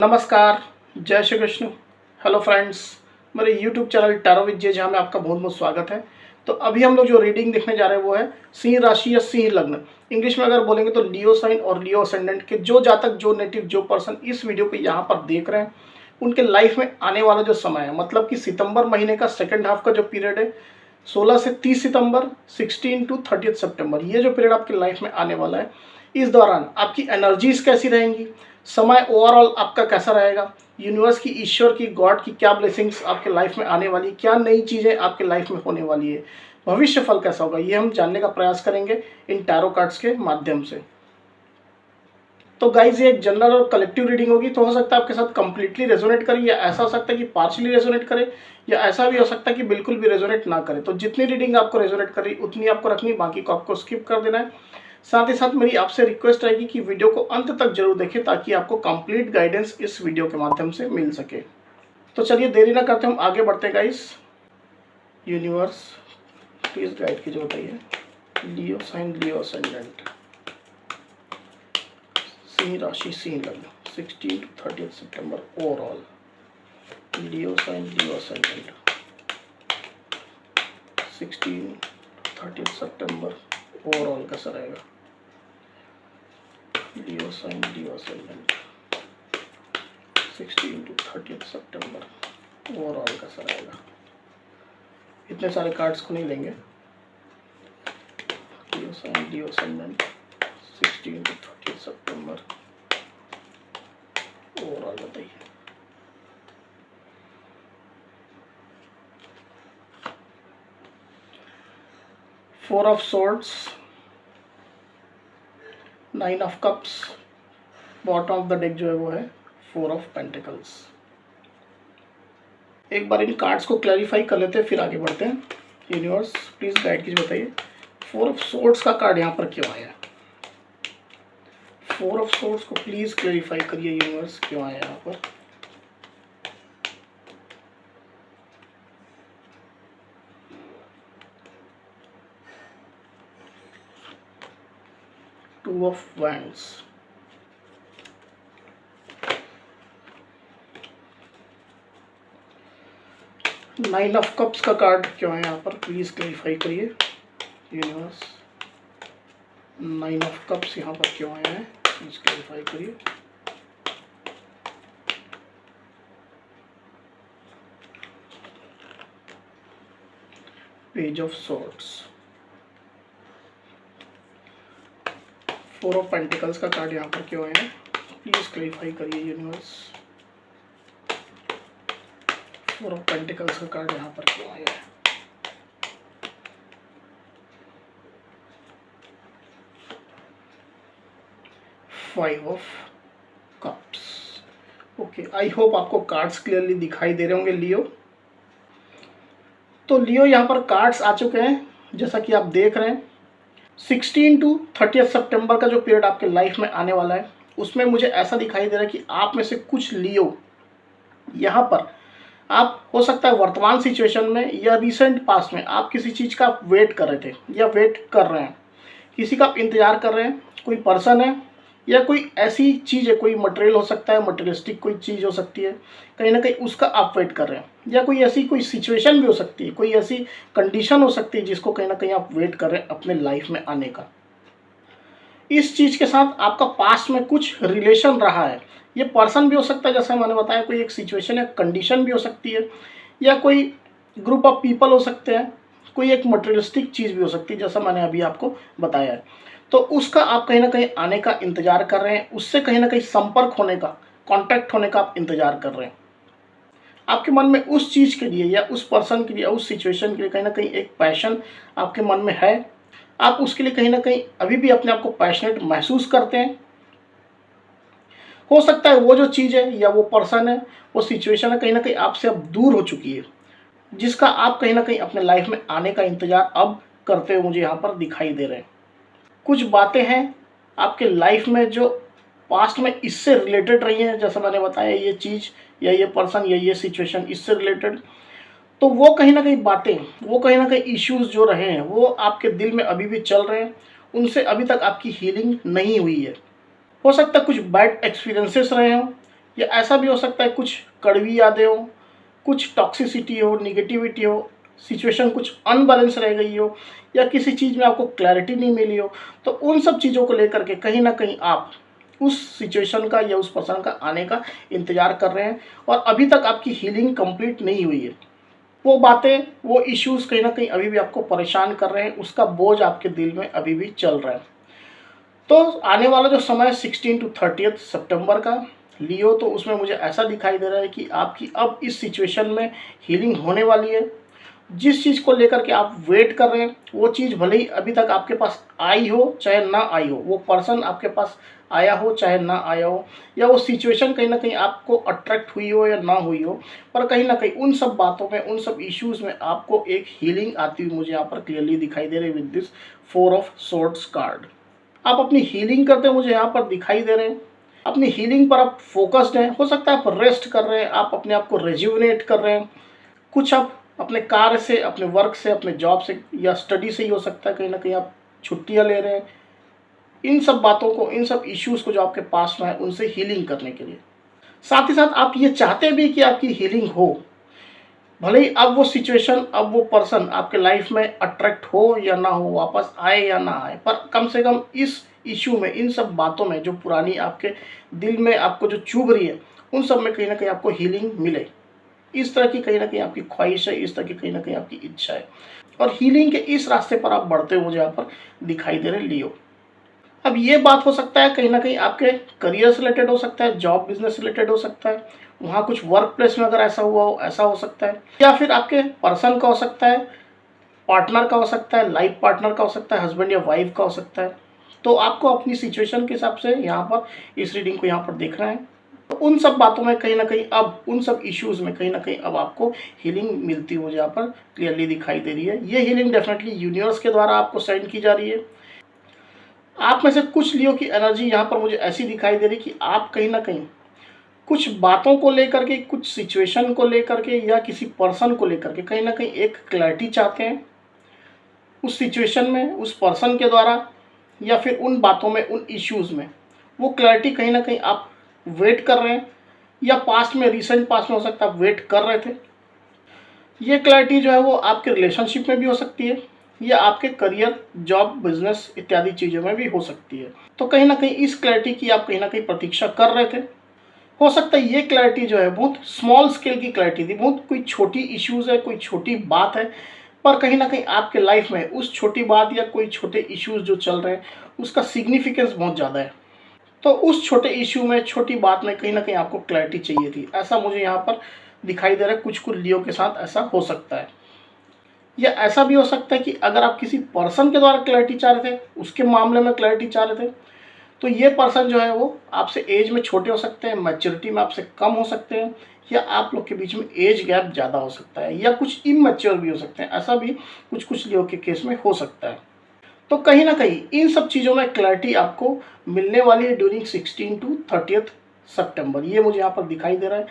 नमस्कार, जय Shri Krishna. Hello friends, मेरे YouTube channel tarot with J जहाँ में आपका बहुत बहुत स्वागत है। तो अभी हम लोग जो रीडिंग देखने जा रहे हैं वो है सिंह राशि या सिंह लग्न। इंग्लिश में अगर बोलेंगे तो लियो साइन और लियो असेंडेंट के जो जातक, जो नेटिव, जो पर्सन इस वीडियो को यहाँ पर देख रहे हैं, उनके लाइफ में आने वाला जो समय है, मतलब कि सितंबर महीने का सेकेंड हाफ का जो पीरियड है, 16 से 30 सितंबर, 16 टू 30 सितंबर, ये जो पीरियड आपकी लाइफ में आने वाला है, इस दौरान आपकी एनर्जीज कैसी रहेंगी, समय ओवरऑल आपका कैसा रहेगा, यूनिवर्स की, ईश्वर की, गॉड की क्या ब्लेसिंग्स आपके लाइफ में आने वाली, क्या नई चीज़ें आपके लाइफ में होने वाली है, भविष्य फल कैसा होगा, ये हम जानने का प्रयास करेंगे इन टैरो कार्ड्स के माध्यम से। तो गाइज, ये एक जनरल और कलेक्टिव रीडिंग होगी, तो हो सकता है आपके साथ कंप्लीटली रेजोनेट करे, या ऐसा हो सकता है कि पार्शियली रेजोनेट करे, या ऐसा भी हो सकता है कि बिल्कुल भी रेजोनेट ना करे। तो जितनी रीडिंग आपको रेजोनेट करी उतनी आपको रखनी, बाकी को आपको स्किप कर देना है। साथ ही साथ मेरी आपसे रिक्वेस्ट रहेगी कि वीडियो को अंत तक जरूर देखें ताकि आपको कंप्लीट गाइडेंस इस वीडियो के माध्यम से मिल सके। तो चलिए देरी ना करते हम आगे बढ़ते हैं गाइस। यूनिवर्स प्लीज गाइड कीजिए, बताइए। लियो साइन, लियो असेंडेंट, सिंह राशि, सिंह लग्न, 16 to 30 सितंबर overall. Leo sign, Leo ascendant, 16 to 30 सितंबर ओवरऑल कैसा रहेगा। Leo sign, Leo ascendant, 16 to 30 सितंबर ओवरऑल कैसा रहेगा। इतने सारे कार्ड्स को नहीं लेंगे। Leo sign, Leo ascendant, 16 to 30 सितंबर ओवरऑल बताइए। Four of swords, 9 of cups, bottom of the deck जो है वो है 4 ऑफ पेंटिकल्स। एक बार इन कार्ड्स को क्लैरिफाई कर लेते हैं, फिर आगे बढ़ते हैं। यूनिवर्स प्लीज गाइड कीजिए, बताइए 4 ऑफ सोर्ड्स का कार्ड यहाँ पर क्यों आया। 4 ऑफ सोर्ड्स को प्लीज क्लैरिफाई करिए यूनिवर्स, क्यों आया यहाँ पर। Two of wands, nine of cups का कार्ड क्यों है यहाँ पर, प्लीज क्लैरिफाई करिए यूनिवर्स। 9 ऑफ कप्स यहाँ पर क्यों आया है, प्लीज क्लैरिफाई करिए। Page of swords, 4 of pentacles का कार्ड यहाँ पर क्यों आया है, प्लीज क्लैरिफाई करिए यूनिवर्स। 4 ऑफ पेंटिकल्स का कार्ड यहाँ पर क्यों आया है। Five of cups. Okay, I hope आपको कार्ड्स क्लियरली दिखाई दे रहे होंगे लियो। तो लियो यहाँ पर कार्ड्स आ चुके हैं, जैसा कि आप देख रहे हैं। 16 टू 30 सितंबर का जो पीरियड आपके लाइफ में आने वाला है, उसमें मुझे ऐसा दिखाई दे रहा है कि आप में से कुछ लियो यहाँ पर, आप हो सकता है वर्तमान सिचुएशन में या रिसेंट पास्ट में आप किसी चीज़ का आप वेट कर रहे थे या वेट कर रहे हैं, किसी का आप इंतजार कर रहे हैं। कोई पर्सन है या कोई ऐसी चीज़ है, कोई मटेरियल हो सकता है, मटेरियलिस्टिक कोई चीज़ हो सकती है, कहीं ना कहीं उसका आप वेट कर रहे हैं, या कोई ऐसी कोई सिचुएशन भी हो सकती है, कोई ऐसी कंडीशन हो सकती है जिसको कहीं ना कहीं आप वेट कर रहे हैं अपने लाइफ में आने का। इस चीज़ के साथ आपका पास्ट में कुछ रिलेशन रहा है। ये पर्सन भी हो सकता है, जैसा मैंने बताया, कोई एक सिचुएशन या कंडीशन भी हो सकती है, या कोई ग्रुप ऑफ पीपल हो सकते हैं, कोई एक मटेरियलिस्टिक चीज़ भी हो सकती है, जैसा मैंने अभी आपको बताया है। तो उसका आप कहीं ना कहीं आने का इंतजार कर रहे हैं, उससे कहीं ना कहीं संपर्क होने का, कांटेक्ट होने का आप इंतजार कर रहे हैं। आपके मन में उस चीज़ के लिए या उस पर्सन के लिए या उस सिचुएशन के लिए कहीं ना कहीं एक पैशन आपके मन में है। आप उसके लिए कहीं ना कहीं अभी भी अपने आप को पैशनेट महसूस करते हैं। हो सकता है वो जो चीज़ है या वो पर्सन है, वो सिचुएशन है, कहीं ना कहीं आपसे अब दूर हो चुकी है, जिसका आप कहीं ना कहीं अपने लाइफ में आने का इंतजार अब करते हुए मुझे यहाँ पर दिखाई दे रहे हैं। कुछ बातें हैं आपके लाइफ में जो पास्ट में इससे रिलेटेड रही हैं, जैसा मैंने बताया, ये चीज़ या ये पर्सन या ये सिचुएशन इससे रिलेटेड। तो वो कहीं ना कहीं बातें, वो कहीं ना कहीं इश्यूज जो रहे हैं वो आपके दिल में अभी भी चल रहे हैं, उनसे अभी तक आपकी हीलिंग नहीं हुई है। हो सकता है कुछ बैड एक्सपीरियंसेस रहे हों, या ऐसा भी हो सकता है कुछ कड़वी यादें हो, कुछ टॉक्सिसिटी हो, निगेटिविटी हो, सिचुएशन कुछ अनबैलेंस रह गई हो, या किसी चीज़ में आपको क्लैरिटी नहीं मिली हो। तो उन सब चीज़ों को लेकर के कहीं ना कहीं आप उस सिचुएशन का या उस पर्सन का आने का इंतज़ार कर रहे हैं और अभी तक आपकी हीलिंग कंप्लीट नहीं हुई है। वो बातें, वो इश्यूज़ कहीं ना कहीं अभी भी आपको परेशान कर रहे हैं, उसका बोझ आपके दिल में अभी भी चल रहा है। तो आने वाला जो समय है 16 to 30 सितंबर का लियो, तो उसमें मुझे ऐसा दिखाई दे रहा है कि आपकी अब इस सिचुएशन में हीलिंग होने वाली है। जिस चीज़ को लेकर के आप वेट कर रहे हैं, वो चीज़ भले ही अभी तक आपके पास आई हो चाहे ना आई हो, वो पर्सन आपके पास आया हो चाहे ना आया हो, या वो सिचुएशन कहीं ना कहीं आपको अट्रैक्ट हुई हो या ना हुई हो, पर कहीं ना कहीं उन सब बातों में, उन सब इश्यूज़ में आपको एक हीलिंग आती हुई मुझे यहाँ पर क्लियरली दिखाई दे रही है with this 4 of swords card. आप अपनी हीलिंग करते मुझे यहाँ पर दिखाई दे रहे हैं। अपनी हीलिंग पर आप फोकस्ड हैं। हो सकता है आप रेस्ट कर रहे हैं, आप अपने आप को रिज्यूवनेट कर रहे हैं। कुछ आप अपने कार्य से, अपने वर्क से, अपने जॉब से या स्टडी से ही हो सकता है, कहीं ना कहीं आप छुट्टियाँ ले रहे हैं। इन सब बातों को, इन सब इश्यूज़ को जो आपके पास में है, उनसे हीलिंग करने के लिए। साथ ही साथ आप ये चाहते भी कि आपकी हीलिंग हो, भले ही अब वो सिचुएशन, अब वो पर्सन आपके लाइफ में अट्रैक्ट हो या ना हो, वापस आए या ना आए, पर कम से कम इस इशू में, इन सब बातों में जो पुरानी आपके दिल में आपको जो चुभ रही है, उन सब में कहीं ना कहीं आपको हीलिंग मिले। इस तरह की कहीं ना कहीं आपकी ख्वाहिश है, इस तरह की कहीं ना कहीं आपकी इच्छा है, और हीलिंग के इस रास्ते पर आप बढ़ते हुए मुझे यहाँ पर दिखाई दे रहे लियो। अब ये बात हो सकता है कहीं ना कहीं आपके करियर से रिलेटेड हो सकता है, जॉब बिजनेस से रिलेटेड हो सकता है, वहाँ कुछ वर्क प्लेस में अगर ऐसा हुआ हो, ऐसा हो सकता है, या फिर आपके पर्सन का हो सकता है, पार्टनर का हो सकता है, लाइफ पार्टनर का हो सकता है, हस्बैंड या वाइफ का हो सकता है। तो आपको अपनी सिचुएशन के हिसाब से यहाँ पर इस रीडिंग को यहाँ पर देखना है। तो उन सब बातों में कहीं ना कहीं अब, उन सब इश्यूज़ में कहीं ना कहीं अब आपको हीलिंग मिलती हुई यहाँ पर क्लियरली दिखाई दे रही है। ये हीलिंग डेफिनेटली यूनिवर्स के द्वारा आपको सेंड की जा रही है। आप में से कुछ लियो की एनर्जी यहाँ पर मुझे ऐसी दिखाई दे रही कि आप कहीं ना कहीं कुछ बातों को लेकर के, कुछ सिचुएशन को लेकर के, या किसी पर्सन को लेकर के कहीं ना कहीं एक क्लैरिटी चाहते हैं उस सिचुएशन में, उस पर्सन के द्वारा, या फिर उन बातों में, उन इश्यूज़ में। वो क्लैरिटी कहीं ना कहीं आप वेट कर रहे हैं, या पास्ट में, रिसेंट पास्ट में हो सकता है आप वेट कर रहे थे। ये क्लैरिटी जो है वो आपके रिलेशनशिप में भी हो सकती है, या आपके करियर, जॉब, बिजनेस इत्यादि चीज़ों में भी हो सकती है। तो कहीं ना कहीं इस क्लैरिटी की आप कहीं ना कहीं प्रतीक्षा कर रहे थे। हो सकता है ये क्लैरिटी जो है बहुत स्मॉल स्केल की क्लैरिटी थी, बहुत कोई छोटी इश्यूज़ है, कोई छोटी बात है, पर कहीं ना कहीं आपके लाइफ में उस छोटी बात या कोई छोटे इश्यूज़ जो चल रहे हैं, उसका सिग्निफिकेंस बहुत ज़्यादा है। तो उस छोटे इश्यू में, छोटी बात में कहीं ना कहीं आपको क्लैरिटी चाहिए थी, ऐसा मुझे यहाँ पर दिखाई दे रहा है। कुछ कुछ लियो के साथ ऐसा हो सकता है, या ऐसा भी हो सकता है कि अगर आप किसी पर्सन के द्वारा क्लैरिटी चाह रहे थे, उसके मामले में क्लैरिटी चाह रहे थे, तो ये पर्सन जो है वो आपसे एज में छोटे हो सकते हैं, मैच्योरिटी में आपसे कम हो सकते हैं, या आप लोग के बीच में एज गैप ज़्यादा हो सकता है, या कुछ इमैच्योर भी हो सकते हैं। ऐसा भी कुछ कुछ लियो के केस में हो सकता है। तो कहीं ना कहीं इन सब चीज़ों में क्लैरिटी आपको मिलने वाली है ड्यूरिंग 16 to 30 सितंबर। ये मुझे यहाँ पर दिखाई दे रहा है।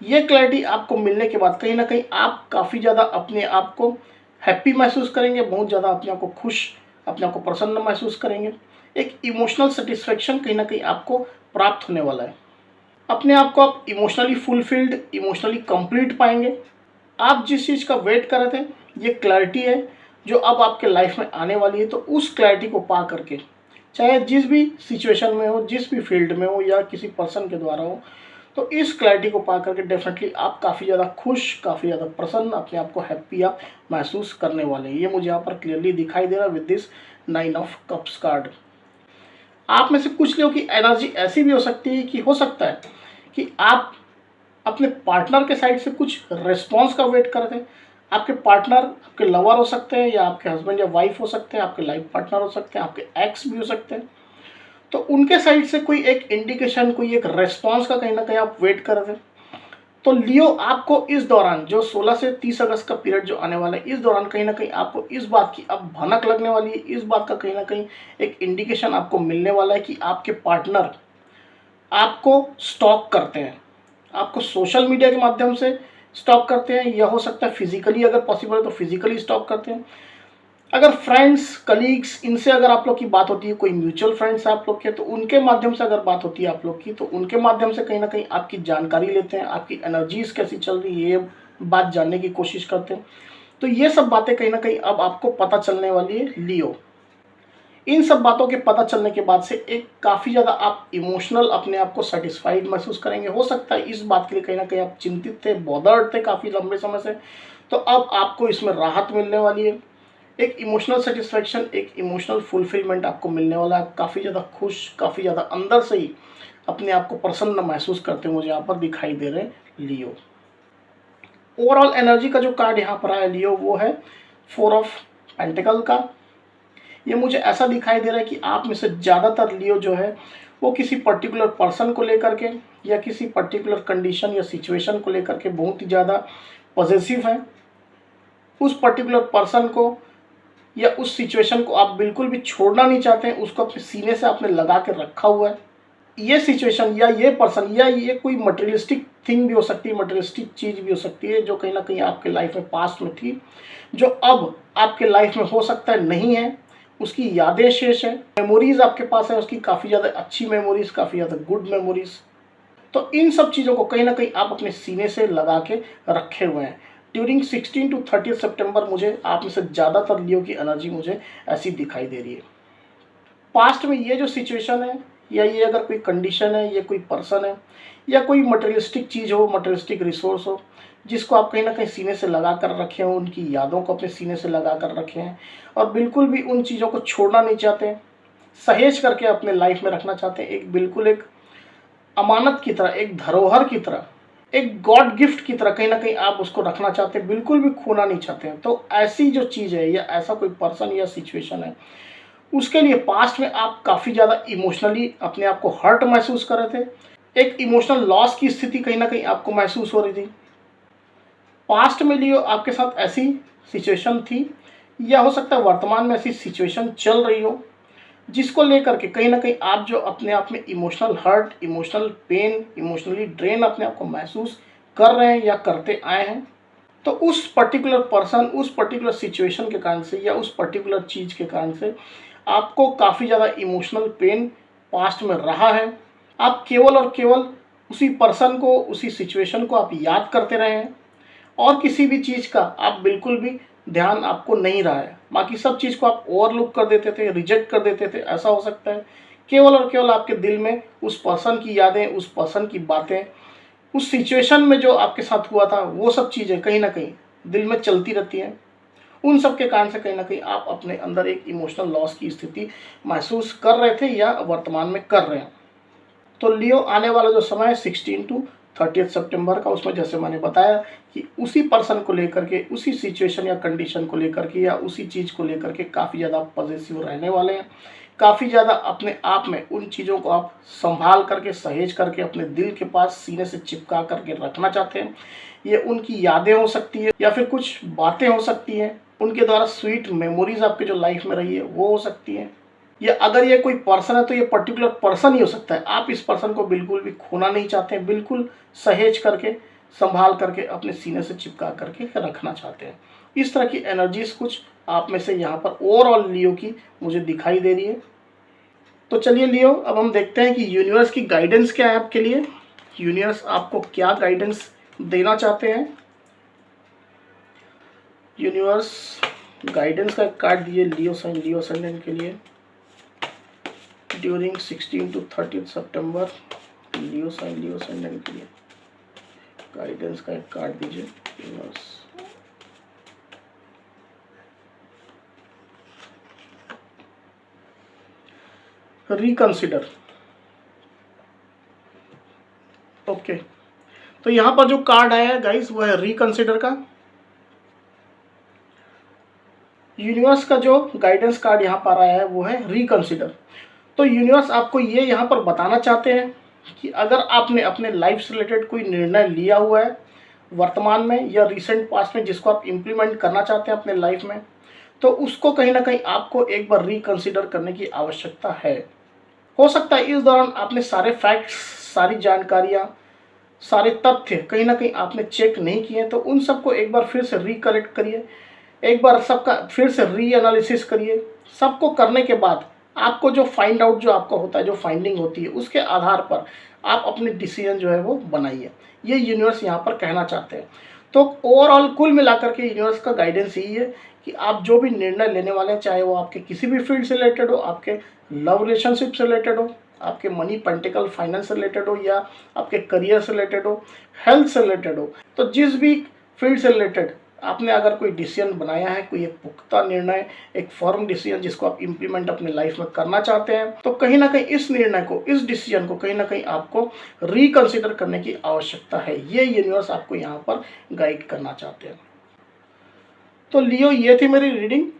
ये क्लैरिटी आपको मिलने के बाद कहीं ना कहीं आप काफ़ी ज़्यादा अपने आप को हैप्पी महसूस करेंगे, बहुत ज़्यादा अपने आप को खुश, अपने आप को प्रसन्न महसूस करेंगे। एक इमोशनल सेटिस्फेक्शन कहीं ना कहीं आपको प्राप्त होने वाला है। अपने आप को आप इमोशनली फुलफिल्ड, इमोशनली कंप्लीट पाएंगे। आप जिस चीज़ का वेट कर रहे थे, ये क्लैरिटी है जो अब आपके लाइफ में आने वाली है। तो उस क्लैरिटी को पा करके, चाहे जिस भी सिचुएशन में हो, जिस भी फील्ड में हो, या किसी पर्सन के द्वारा हो, तो इस क्लैरिटी को पा करके डेफिनेटली आप काफ़ी ज़्यादा खुश, काफ़ी ज़्यादा प्रसन्न, अपने आप को हैप्पी आप महसूस करने वाले हैं। ये मुझे यहाँ पर क्लियरली दिखाई दे रहा है with this 9 of cups card. आप में से कुछ लोगों की एनर्जी ऐसी भी हो सकती है कि हो सकता है कि आप अपने पार्टनर के साइड से कुछ रिस्पॉन्स का वेट कर रहे थे। आपके पार्टनर आपके लवर हो सकते हैं, या आपके हस्बैंड या वाइफ हो सकते हैं, आपके लाइफ पार्टनर हो सकते हैं, आपके एक्स भी हो सकते हैं। तो उनके साइड से कोई एक इंडिकेशन, कोई एक रेस्पॉन्स का कहीं ना कहीं आप वेट कर रहे थे। तो लियो, आपको इस दौरान जो 16 से 30 अगस्त का पीरियड जो आने वाला है, इस दौरान कहीं ना कहीं आपको इस बात की अब भनक लगने वाली है, इस बात का कहीं ना कहीं एक इंडिकेशन आपको मिलने वाला है कि आपके पार्टनर आपको स्टॉक करते हैं, आपको सोशल मीडिया के माध्यम से स्टॉक करते हैं, या हो सकता है फिजिकली, अगर पॉसिबल है तो फिजिकली स्टॉक करते हैं। अगर फ्रेंड्स, कलीग्स, इनसे अगर आप लोग की बात होती है, कोई म्यूचुअल फ्रेंड्स आप लोग के, तो उनके माध्यम से अगर बात होती है आप लोग की, तो उनके माध्यम से कहीं ना कहीं आपकी जानकारी लेते हैं, आपकी एनर्जीज कैसी चल रही है ये बात जानने की कोशिश करते हैं। तो ये सब बातें कहीं ना कहीं अब आपको पता चलने वाली है लियो। इन सब बातों के पता चलने के बाद से एक काफ़ी ज़्यादा आप इमोशनल अपने आप को सेटिस्फाइड महसूस करेंगे। हो सकता है इस बात के लिए कहीं ना कहीं आप चिंतित थे, बॉदर्ड थे काफ़ी लंबे समय से, तो अब आपको इसमें राहत मिलने वाली है। एक इमोशनल सेटिस्फैक्शन, एक इमोशनल फुलफिलमेंट आपको मिलने वाला है। काफ़ी ज़्यादा खुश, काफ़ी ज़्यादा अंदर से ही अपने आप को प्रसन्न महसूस करते हुए मुझे यहाँ पर दिखाई दे रहे हैं लियो। ओवरऑल एनर्जी का जो कार्ड यहाँ पर आया लियो, वो है 4 ऑफ पेंटिकल का। ये मुझे ऐसा दिखाई दे रहा है कि आप में से ज़्यादातर लियो जो है वो किसी पर्टिकुलर पर्सन को लेकर के या किसी पर्टिकुलर कंडीशन या सिचुएशन को लेकर के बहुत ही ज़्यादा पॉजिटिव हैं। उस पर्टिकुलर पर्सन को या उस सिचुएशन को आप बिल्कुल भी छोड़ना नहीं चाहते हैं, उसको अपने सीने से आपने लगा के रखा हुआ है। ये सिचुएशन या ये पर्सन या ये कोई मटेरियलिस्टिक थिंग भी हो सकती है, मटेरियलिस्टिक चीज़ भी हो सकती है, जो कहीं ना कहीं आपके लाइफ में पास्ट में थी, जो अब आपके लाइफ में हो सकता है नहीं है, उसकी यादें शेष है, मेमोरीज आपके पास है उसकी, काफ़ी ज़्यादा अच्छी मेमोरीज, काफ़ी ज़्यादा गुड मेमोरीज। तो इन सब चीज़ों को कहीं ना कहीं आप अपने सीने से लगा के रखे हुए हैं। ड्यूरिंग 16 टू 30 सितंबर मुझे आप में से ज़्यादातर लियो की एनर्जी मुझे ऐसी दिखाई दे रही है। पास्ट में ये जो सिचुएशन है या ये अगर कोई कंडीशन है, ये कोई पर्सन है या कोई मटेरियलिस्टिक चीज़ हो, मटेरियलिस्टिक रिसोर्स हो, जिसको आप कहीं ना कहीं सीने से लगा कर रखे हो, उनकी यादों को अपने सीने से लगा कर रखे हैं और बिल्कुल भी उन चीज़ों को छोड़ना नहीं चाहते, सहेज करके अपने लाइफ में रखना चाहते हैं, एक बिल्कुल एक अमानत की तरह, एक धरोहर की तरह, एक गॉड गिफ्ट की तरह कहीं ना कहीं आप उसको रखना चाहते हैं, बिल्कुल भी खोना नहीं चाहते हैं। तो ऐसी जो चीज़ है या ऐसा कोई पर्सन या सिचुएशन है, उसके लिए पास्ट में आप काफ़ी ज़्यादा इमोशनली अपने आप को हर्ट महसूस कर रहे थे, एक इमोशनल लॉस की स्थिति कहीं ना कहीं आपको महसूस हो रही थी। पास्ट में लियो आपके साथ ऐसी सिचुएशन थी या हो सकता है वर्तमान में ऐसी सिचुएशन चल रही हो, जिसको लेकर के कहीं ना कहीं आप जो अपने आप में emotional hurt, emotional pain, emotionally drain अपने आप को महसूस कर रहे हैं या करते आए हैं। तो उस पर्टिकुलर पर्सन, उस पर्टिकुलर सिचुएशन के कारण से या उस पर्टिकुलर चीज़ के कारण से आपको काफ़ी ज़्यादा इमोशनल पेन पास्ट में रहा है। आप केवल और केवल उसी पर्सन को, उसी सिचुएशन को आप याद करते रहे हैं और किसी भी चीज़ का आप बिल्कुल भी ध्यान आपको नहीं रहा है। बाकी सब चीज़ को आप ओवरलुक कर देते थे, रिजेक्ट कर देते थे, ऐसा हो सकता है। केवल और केवल आपके दिल में उस पर्सन की यादें, उस पर्सन की बातें, उस सिचुएशन में जो आपके साथ हुआ था, वो सब चीज़ें कहीं ना कहीं दिल में चलती रहती हैं। उन सब के कारण से कहीं ना कहीं आप अपने अंदर एक इमोशनल लॉस की स्थिति महसूस कर रहे थे या वर्तमान में कर रहे हैं। तो लियो आने वाला जो समय है 16 टू 30 सितंबर का, उसमें जैसे मैंने बताया कि उसी पर्सन को लेकर के, उसी सिचुएशन या कंडीशन को लेकर के या उसी चीज़ को लेकर के काफ़ी ज़्यादा पॉजिटिव रहने वाले हैं। काफ़ी ज़्यादा अपने आप में उन चीज़ों को आप संभाल करके, सहेज करके अपने दिल के पास सीने से चिपका करके रखना चाहते हैं। ये उनकी यादें हो सकती है या फिर कुछ बातें हो सकती हैं, उनके द्वारा स्वीट मेमोरीज आपके जो लाइफ में रही है वो हो सकती है, या अगर ये कोई पर्सन है तो ये पर्टिकुलर पर्सन ही हो सकता है। आप इस पर्सन को बिल्कुल भी खोना नहीं चाहते हैं, बिल्कुल सहेज करके, संभाल करके अपने सीने से चिपका करके रखना चाहते हैं। इस तरह की एनर्जीज कुछ आप में से यहाँ पर ओवरऑल लियो की मुझे दिखाई दे रही है। तो चलिए लियो, अब हम देखते हैं कि यूनिवर्स की गाइडेंस क्या है आपके लिए। यूनिवर्स आपको क्या गाइडेंस देना चाहते हैं। यूनिवर्स गाइडेंस का कार्ड दिए लियो साइन, लियो असेंडेंट के लिए ड्यूरिंग 16 टू 30 सितंबर, लियो साइन, लियो असेंडेंट के लिए गाइडेंस का एक कार्ड दीजिए यूनिवर्स। रिकंसिडर। ओके, तो यहां पर जो कार्ड आया है गाइस वो है रिकंसिडर का। यूनिवर्स का जो गाइडेंस कार्ड यहाँ पर आया है वो है रिकंसिडर। तो यूनिवर्स आपको ये यहाँ पर बताना चाहते हैं कि अगर आपने अपने लाइफ से रिलेटेड कोई निर्णय लिया हुआ है वर्तमान में या रिसेंट पास्ट में, जिसको आप इम्प्लीमेंट करना चाहते हैं अपने लाइफ में, तो उसको कहीं ना कहीं आपको एक बार रिकंसिडर करने की आवश्यकता है। हो सकता है इस दौरान आपने सारे फैक्ट्स, सारी जानकारियाँ, सारे तथ्य कहीं ना कहीं आपने चेक नहीं किए, तो उन सबको एक बार फिर से रिकलेक्ट करिए, एक बार सबका फिर से री एनालिसिस करिए। सबको करने के बाद आपको जो फाइंड आउट जो आपका होता है, जो फाइंडिंग होती है, उसके आधार पर आप अपनी डिसीजन जो है वो बनाइए। ये यूनिवर्स यहाँ पर कहना चाहते हैं। तो ओवरऑल कुल मिलाकर के यूनिवर्स का गाइडेंस यही है कि आप जो भी निर्णय लेने वाले हैं, चाहे वो आपके किसी भी फील्ड से रिलेटेड हो, आपके लव रिलेशनशिप से रिलेटेड हो, आपके मनी पोलिटिकल फाइनेंस से रिलेटेड हो, या आपके करियर से रिलेटेड हो, हेल्थ से रिलेटेड हो, तो जिस भी फील्ड से रिलेटेड आपने अगर कोई डिसीजन बनाया है, कोई एक पुख्ता निर्णय, एक फर्म डिसीजन जिसको आप इम्प्लीमेंट अपनी लाइफ में करना चाहते हैं, तो कहीं ना कहीं इस निर्णय को, इस डिसीजन को कहीं ना कहीं आपको रिकंसिडर करने की आवश्यकता है। ये यूनिवर्स आपको यहाँ पर गाइड करना चाहते हैं। तो लियो, ये थी मेरी रीडिंग।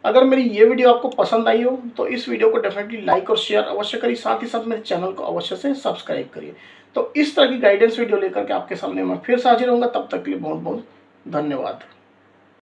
अगर मेरी ये वीडियो आपको पसंद आई हो तो इस वीडियो को डेफिनेटली लाइक और शेयर अवश्य करिए, साथ ही साथ मेरे चैनल को अवश्य से सब्सक्राइब करिए। तो इस तरह की गाइडेंस वीडियो लेकर के आपके सामने मैं फिर से हाजिर होऊंगा। तब तक के लिए बहुत बहुत धन्यवाद।